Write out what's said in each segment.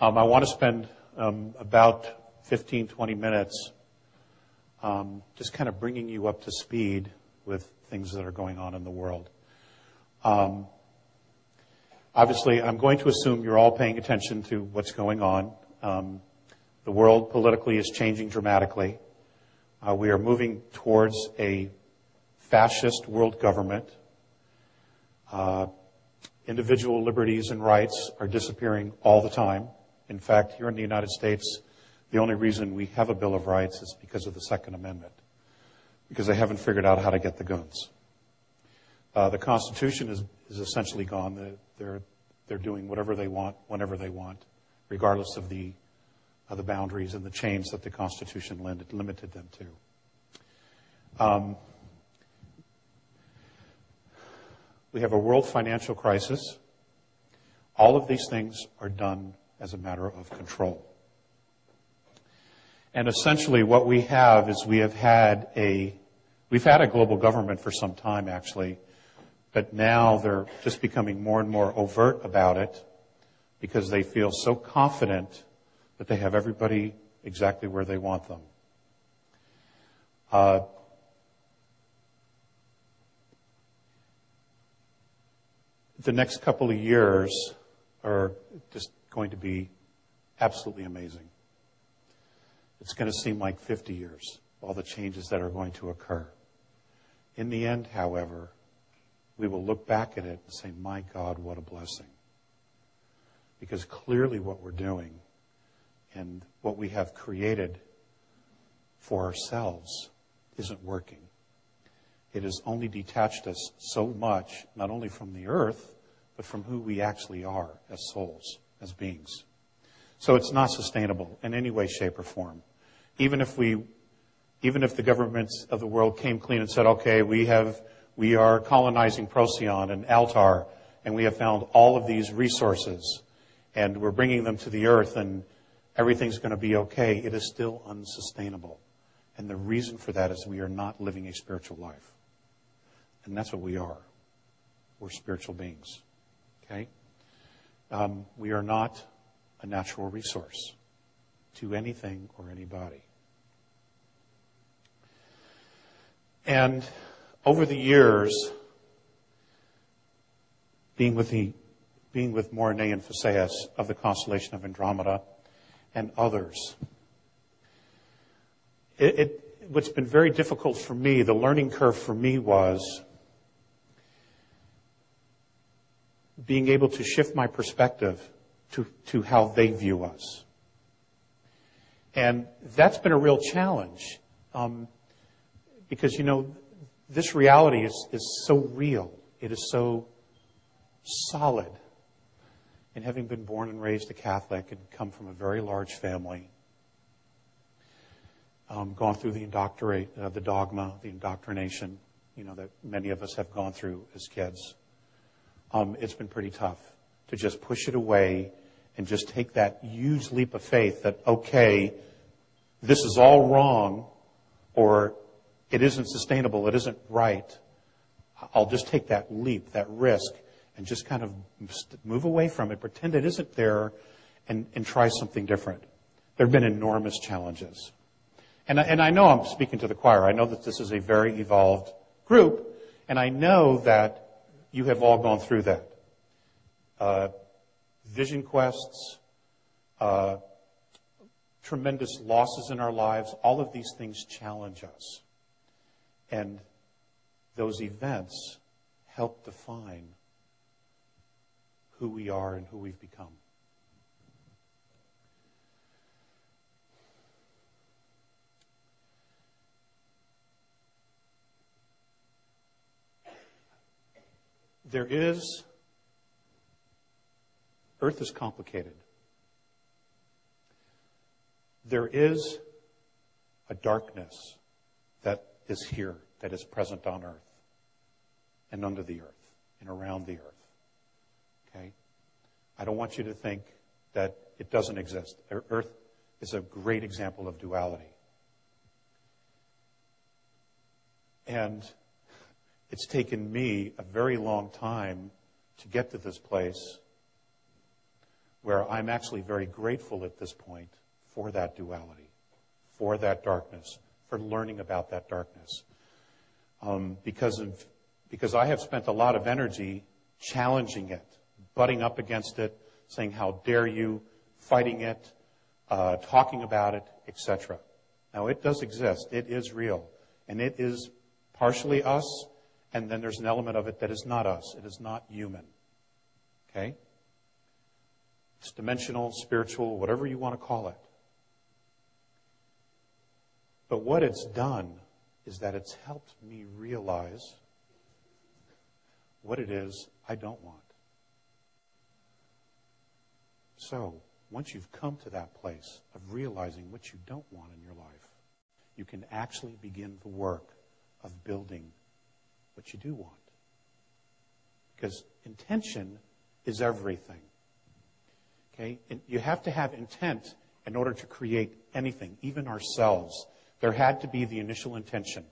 I want to spend about 15, 20 minutes just kind of bringing you up to speed with things that are going on in the world. Obviously, I'm going to assume you're all paying attention to what's going on. The world politically is changing dramatically. We are moving towards a fascist world government. Individual liberties and rights are disappearing all the time. In fact, here in the United States, the only reason we have a Bill of Rights is because of the Second Amendment, because they haven't figured out how to get the guns. The Constitution is essentially gone. They're doing whatever they want, whenever they want, regardless of the boundaries and the chains that the Constitution limited them to. We have a world financial crisis. All of these things are done as a matter of control. And essentially what we have is we've had a global government for some time, actually, but now they're just becoming more and more overt about it because they feel so confident that they have everybody exactly where they want them. The next couple of years are just going to be absolutely amazing. It's going to seem like 50 years, all the changes that are going to occur. In the end, however, we will look back at it and say, my God, what a blessing. Because clearly what we're doing and what we have created for ourselves isn't working. It has only detached us so much, not only from the earth, but from who we actually are as souls, as beings. So it's not sustainable in any way, shape, or form. Even if the governments of the world came clean and said, okay, we are colonizing Procyon and Altar, and we have found all of these resources, and we're bringing them to the earth, and everything's going to be okay, it is still unsustainable. And the reason for that is we are not living a spiritual life. And that's what we are. We're spiritual beings. Okay? We are not a natural resource to anything or anybody. And over the years, being with Morine and Phaseus of the constellation of Andromeda and others, what's been very difficult for me, the learning curve for me was being able to shift my perspective to how they view us. And that's been a real challenge because, this reality is so real. It is so solid. And having been born and raised a Catholic and come from a very large family, gone through the dogma, the indoctrination, that many of us have gone through as kids. It's been pretty tough to just push it away and just take that huge leap of faith that, okay, this is all wrong, or it isn't sustainable, it isn't right. I'll just take that leap, that risk, and just kind of move away from it, pretend it isn't there, and try something different. There have been enormous challenges. And I know I'm speaking to the choir. I know that this is a very evolved group, and I know that you have all gone through that. Vision quests, tremendous losses in our lives, all of these things challenge us. And those events help define who we are and who we've become. Earth is complicated. There is a darkness that is here, that is present on Earth and under the Earth and around the Earth. Okay? I don't want you to think that it doesn't exist. Earth is a great example of duality. And it's taken me a very long time to get to this place where I'm actually very grateful at this point for that duality, for that darkness, for learning about that darkness. Because I have spent a lot of energy challenging it, butting up against it, saying, how dare you, fighting it, talking about it, etc. Now, it does exist. It is real. And it is partially us, and then there's an element of it that is not us. It is not human. Okay? It's dimensional, spiritual, whatever you want to call it. But what it's done is that it's helped me realize what it is I don't want. So, once you've come to that place of realizing what you don't want in your life, you can actually begin the work of building what you do want. Because intention is everything. Okay? And you have to have intent in order to create anything, even ourselves. There had to be the initial intention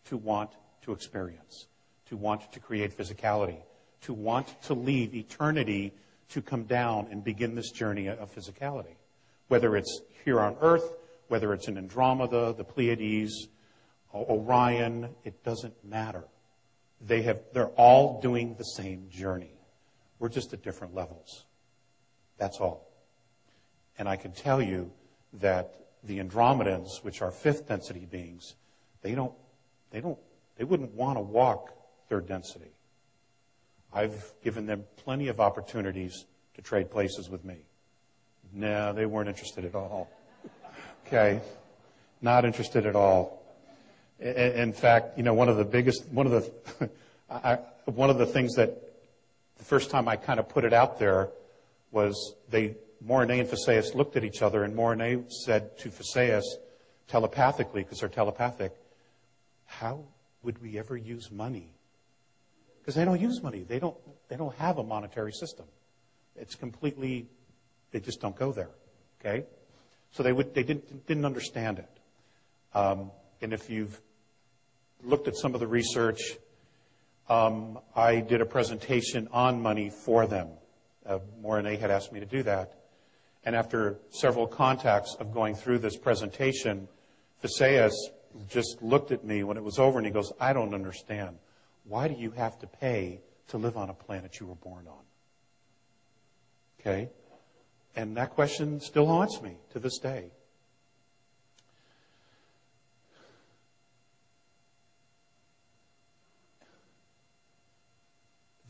to want to experience, to want to create physicality, to want to leave eternity to come down and begin this journey of physicality. Whether it's here on Earth, whether it's in Andromeda, the Pleiades, Orion, it doesn't matter. They're all doing the same journey. We're just at different levels. That's all. And I can tell you that the Andromedans, which are fifth density beings, they wouldn't want to walk third density. I've given them plenty of opportunities to trade places with me. No, they weren't interested at all. Okay? Not interested at all. In fact, one of the things that the first time I kind of put it out there was Morine and Phaseus looked at each other, and Morine said to Phaseus telepathically, because they're telepathic, how would we ever use money? Because they don't use money. They don't have a monetary system. It's completely, they just don't go there. Okay? So they didn't understand it. And if you've looked at some of the research, I did a presentation on money for them. Morine had asked me to do that. And after several contacts of going through this presentation, Phaseus just looked at me when it was over and he goes, I don't understand. Why do you have to pay to live on a planet you were born on? Okay? And that question still haunts me to this day.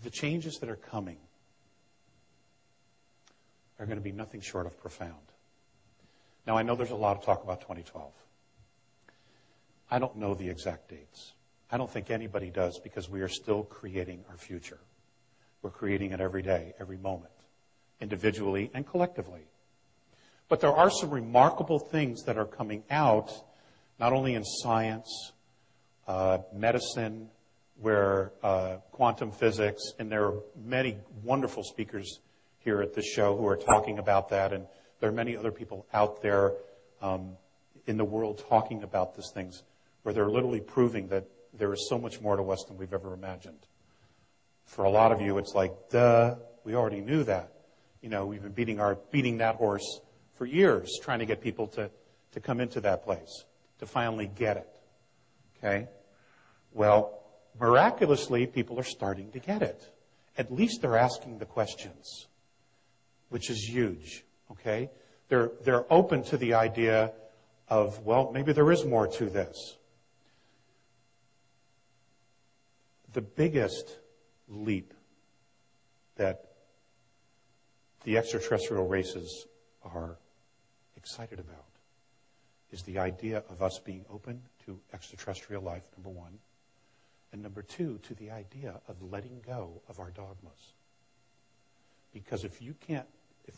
The changes that are coming are going to be nothing short of profound. Now, I know there's a lot of talk about 2012. I don't know the exact dates. I don't think anybody does, because we are still creating our future. We're creating it every day, every moment, individually and collectively. But there are some remarkable things that are coming out, not only in science, medicine, where quantum physics, and there are many wonderful speakers here at this show who are talking about that, and there are many other people out there in the world talking about these things, where they're literally proving that there is so much more to us than we've ever imagined. For a lot of you, it's like, duh, we already knew that. We've been beating that horse for years, trying to get people to come into that place, to finally get it. Okay? Well, miraculously, people are starting to get it. At least they're asking the questions, which is huge. Okay? They're open to the idea of, well, maybe there is more to this. The biggest leap that the extraterrestrial races are excited about is the idea of us being open to extraterrestrial life, number one. And number two, to the idea of letting go of our dogmas. Because if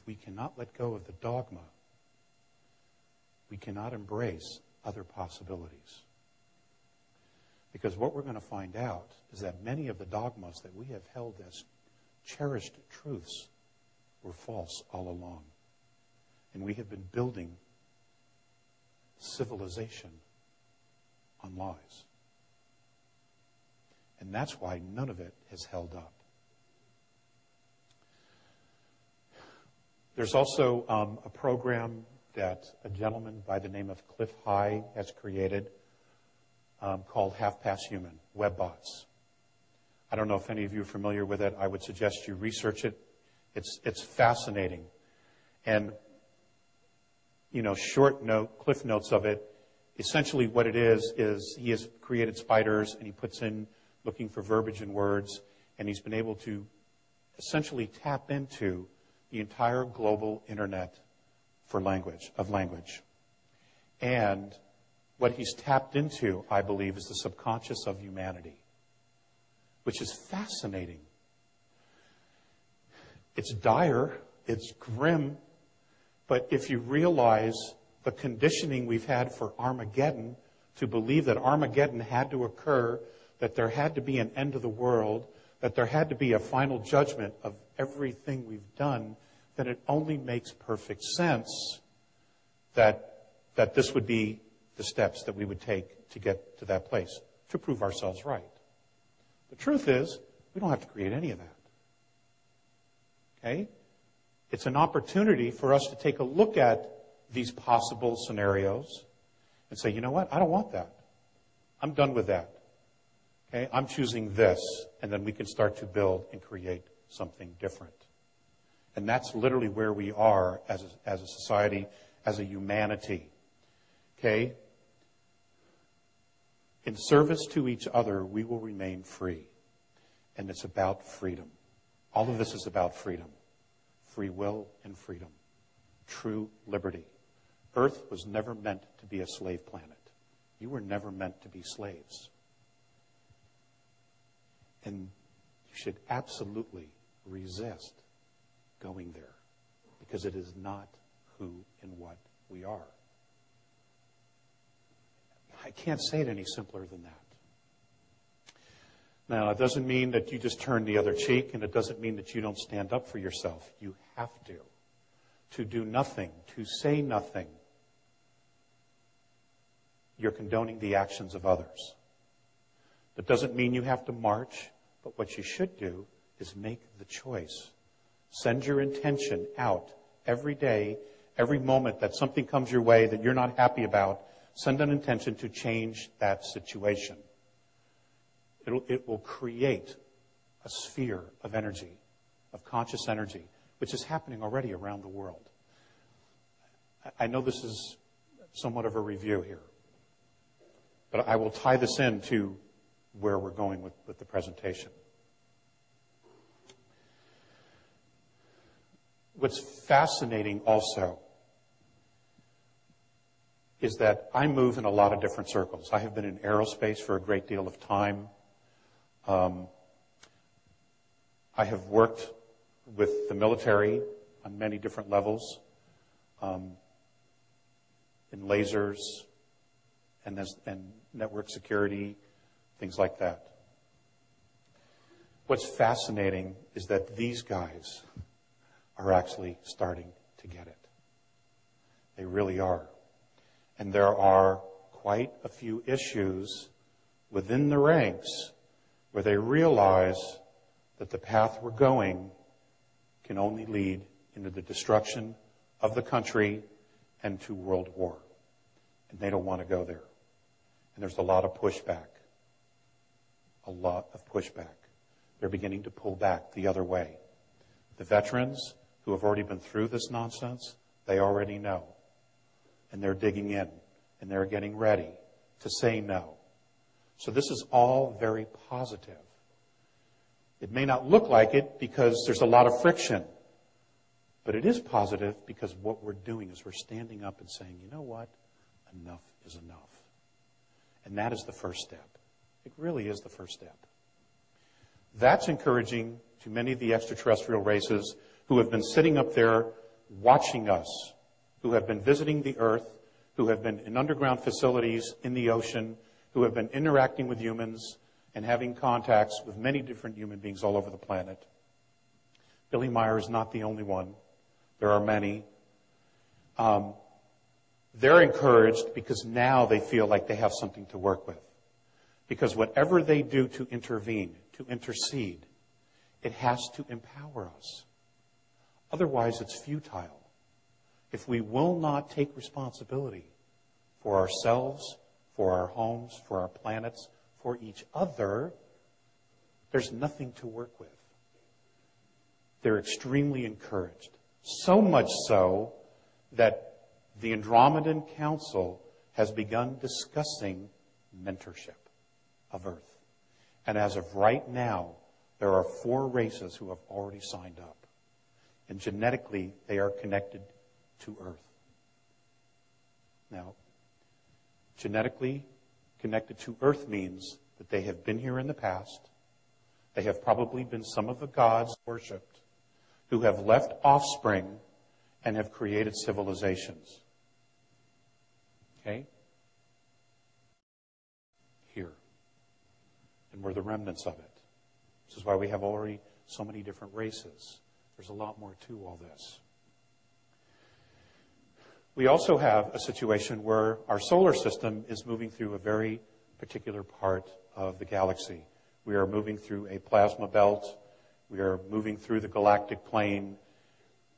we cannot let go of the dogma, we cannot embrace other possibilities. Because what we're going to find out is that many of the dogmas that we have held as cherished truths were false all along. And we have been building civilization on lies. And that's why none of it has held up. There's also a program that a gentleman by the name of Cliff High has created called Half Past Human, WebBots. I don't know if any of you are familiar with it. I would suggest you research it. It's fascinating. And, cliff notes of it. Essentially what it is he has created spiders and he puts in looking for verbiage and words, and he's been able to essentially tap into the entire global internet of language. And what he's tapped into, I believe, is the subconscious of humanity, which is fascinating. It's dire, it's grim, but if you realize the conditioning we've had for Armageddon, to believe that Armageddon had to occur, that there had to be an end of the world, that there had to be a final judgment of everything we've done, then it only makes perfect sense that this would be the steps that we would take to get to that place, to prove ourselves right. The truth is, we don't have to create any of that. Okay? It's an opportunity for us to take a look at these possible scenarios and say, you know what? I don't want that. I'm done with that. Okay? I'm choosing this, and then we can start to build and create something different. And that's literally where we are as a society, as a humanity. Okay? In service to each other, we will remain free. And it's about freedom. All of this is about freedom. Free will and freedom. True liberty. Earth was never meant to be a slave planet. You were never meant to be slaves. And you should absolutely resist going there, because it is not who and what we are. I can't say it any simpler than that. Now, it doesn't mean that you just turn the other cheek, and it doesn't mean that you don't stand up for yourself. You have to. To do nothing, to say nothing, you're condoning the actions of others. That doesn't mean you have to march, but what you should do is make the choice. Send your intention out every day, every moment that something comes your way that you're not happy about. Send an intention to change that situation. It will create a sphere of energy, of conscious energy, which is happening already around the world. I know this is somewhat of a review here, but I will tie this into where we're going with the presentation. What's fascinating also is that I move in a lot of different circles. I have been in aerospace for a great deal of time. I have worked with the military on many different levels, in lasers and network security, things like that. What's fascinating is that these guys are actually starting to get it. They really are. And there are quite a few issues within the ranks where they realize that the path we're going can only lead into the destruction of the country and to world war. And they don't want to go there. And there's a lot of pushback. A lot of pushback. They're beginning to pull back the other way. The veterans who have already been through this nonsense, they already know. And they're digging in, and they're getting ready to say no. So this is all very positive. It may not look like it because there's a lot of friction, but it is positive because what we're doing is we're standing up and saying, you know what? Enough is enough. And that is the first step. It really is the first step. That's encouraging to many of the extraterrestrial races who have been sitting up there watching us, who have been visiting the Earth, who have been in underground facilities in the ocean, who have been interacting with humans and having contacts with many different human beings all over the planet. Billy Meyer is not the only one. There are many. They're encouraged because now they feel like they have something to work with. Because whatever they do to intervene, to intercede, it has to empower us. Otherwise, it's futile. If we will not take responsibility for ourselves, for our homes, for our planets, for each other, there's nothing to work with. They're extremely encouraged. So much so that the Andromedan Council has begun discussing mentorship of Earth. And as of right now, there are 4 races who have already signed up. And genetically, they are connected to Earth. Now, genetically connected to Earth means that they have been here in the past. They have probably been some of the gods worshipped who have left offspring and have created civilizations. Okay? Here. And we're the remnants of it. This is why we have already so many different races. There's a lot more to all this. We also have a situation where our solar system is moving through a very particular part of the galaxy. We are moving through a plasma belt. We are moving through the galactic plane.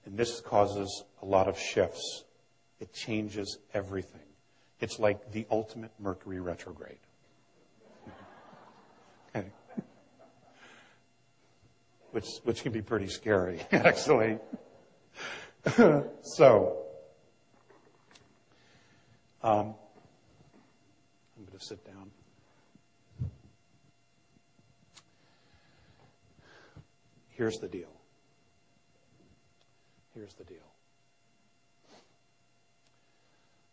And this causes a lot of shifts. It changes everything. It's like the ultimate Mercury retrograde. Okay. Which can be pretty scary, actually. So, I'm going to sit down. Here's the deal. Here's the deal.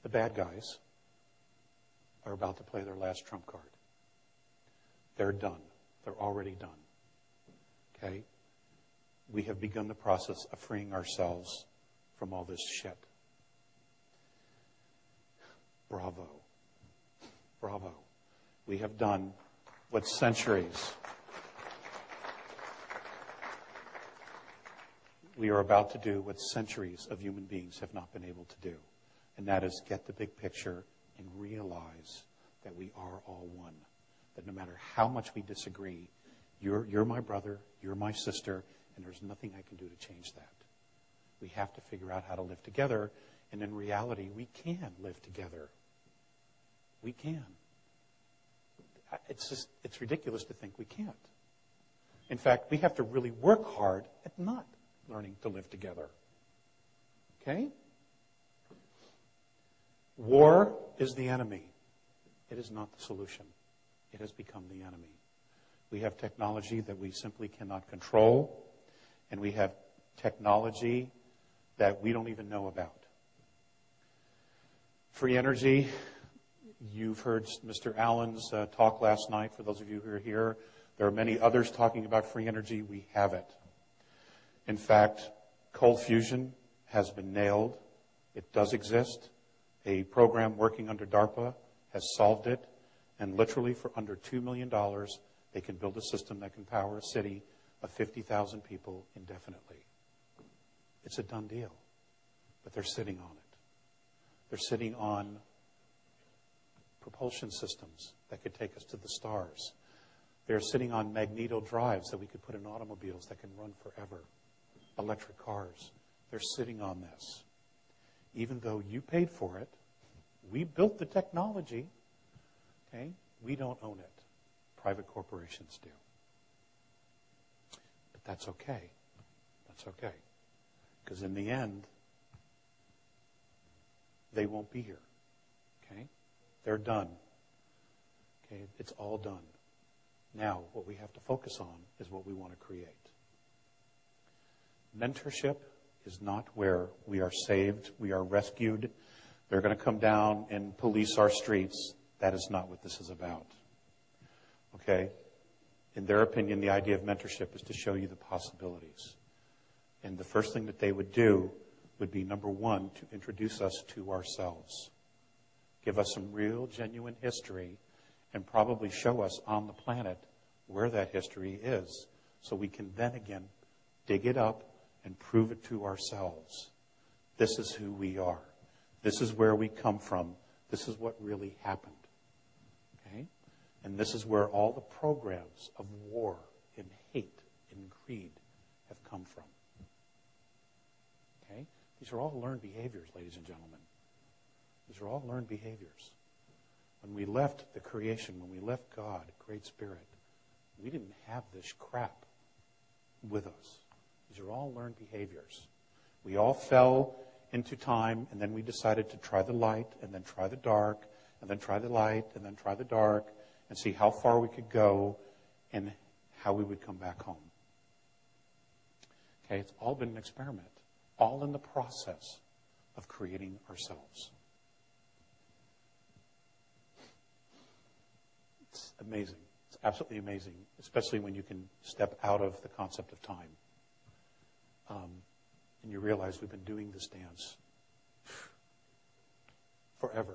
The bad guys are about to play their last trump card. They're done. They're already done. Okay? We have begun the process of freeing ourselves from all this shit. Bravo. Bravo. We have done what centuries. We are about to do what centuries of human beings have not been able to do. And that is get the big picture and realize that we are all one. That no matter how much we disagree, you're my brother, you're my sister, and there's nothing I can do to change that. We have to figure out how to live together, and in reality, we can live together. We can. It's ridiculous to think we can't. In fact, we have to really work hard at not learning to live together. Okay? War is the enemy. It is not the solution. It has become the enemy. We have technology that we simply cannot control, and we have technology that we don't even know about. Free energy, you've heard Mr. Allen's talk last night, for those of you who are here. There are many others talking about free energy. We have it. In fact, cold fusion has been nailed. It does exist. A program working under DARPA has solved it. And literally for under $2 million, they can build a system that can power a city of 50,000 people indefinitely. It's a done deal. But they're sitting on it. They're sitting on propulsion systems that could take us to the stars. They're sitting on magneto drives that we could put in automobiles that can run forever. Electric cars. They're sitting on this. Even though you paid for it, we built the technology. Okay? We don't own it. Private corporations do. But that's okay. That's okay. Because in the end, they won't be here. Okay? They're done. Okay? It's all done. Now, what we have to focus on is what we want to create. Mentorship is not where we are saved, we are rescued. They're going to come down and police our streets. That is not what this is about. Okay? In their opinion, the idea of mentorship is to show you the possibilities. And the first thing that they would do would be, number one, to introduce us to ourselves. Give us some real, genuine history and probably show us on the planet where that history is so we can then again dig it up and prove it to ourselves. This is who we are. This is where we come from. This is what really happened. Okay? And this is where all the programs of war and hate and greed have come from. These are all learned behaviors, ladies and gentlemen. These are all learned behaviors. When we left the creation, when we left God, Great Spirit, we didn't have this crap with us. These are all learned behaviors. We all fell into time, and then we decided to try the light, and then try the dark, and then try the light, and then try the dark, and see how far we could go and how we would come back home. Okay, it's all been an experiment, all in the process of creating ourselves. It's amazing. It's absolutely amazing, especially when you can step out of the concept of time. And you realize we've been doing this dance forever.